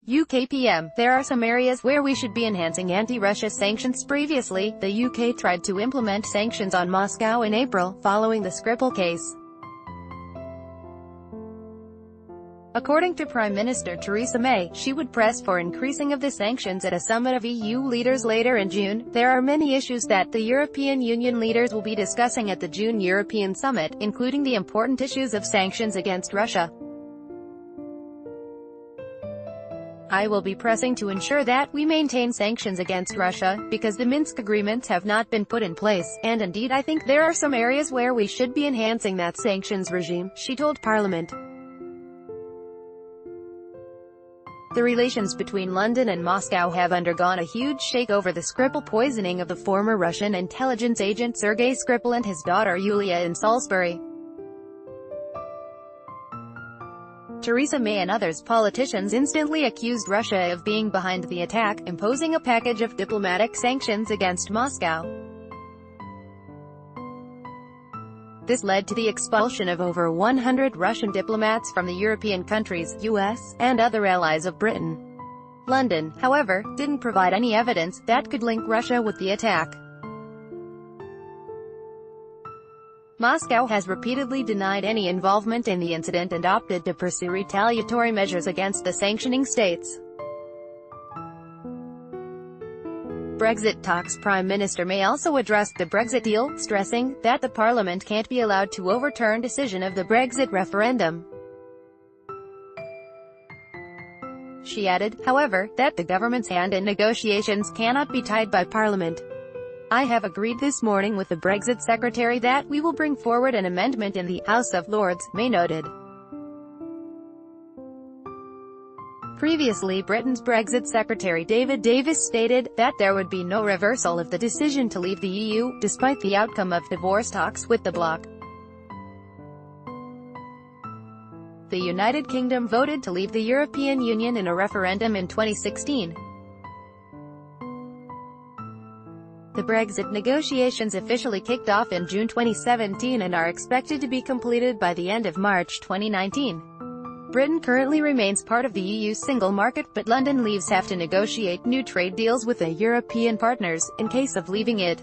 UK PM. There are some areas where we should be enhancing anti-Russia sanctions. Previously, the UK tried to implement sanctions on Moscow in April, following the Skripal case. According to Prime Minister Theresa May, she would press for increasing of the sanctions at a summit of EU leaders later in June. There are many issues that the European Union leaders will be discussing at the June European Summit, including the important issues of sanctions against Russia. I will be pressing to ensure that we maintain sanctions against Russia, because the Minsk agreements have not been put in place, and indeed I think there are some areas where we should be enhancing that sanctions regime, she told Parliament. The relations between London and Moscow have undergone a huge shake over the Skripal poisoning of the former Russian intelligence agent Sergei Skripal and his daughter Yulia in Salisbury. Theresa May and others politicians instantly accused Russia of being behind the attack, imposing a package of diplomatic sanctions against Moscow. This led to the expulsion of over 100 Russian diplomats from the European countries, US, and other allies of Britain. London, however, didn't provide any evidence that could link Russia with the attack. Moscow has repeatedly denied any involvement in the incident and opted to pursue retaliatory measures against the sanctioning states. Brexit talks. Prime Minister May also addressed the Brexit deal, stressing that the Parliament can't be allowed to overturn decision of the Brexit referendum. She added, however, that the government's hand in negotiations cannot be tied by Parliament. I have agreed this morning with the Brexit Secretary that we will bring forward an amendment in the House of Lords, May noted. Previously, Britain's Brexit Secretary David Davis stated that there would be no reversal of the decision to leave the EU, despite the outcome of divorce talks with the bloc. The United Kingdom voted to leave the European Union in a referendum in 2016. The Brexit negotiations officially kicked off in June 2017 and are expected to be completed by the end of March 2019. Britain currently remains part of the EU's single market, but London leaves have to negotiate new trade deals with the European partners, in case of leaving it.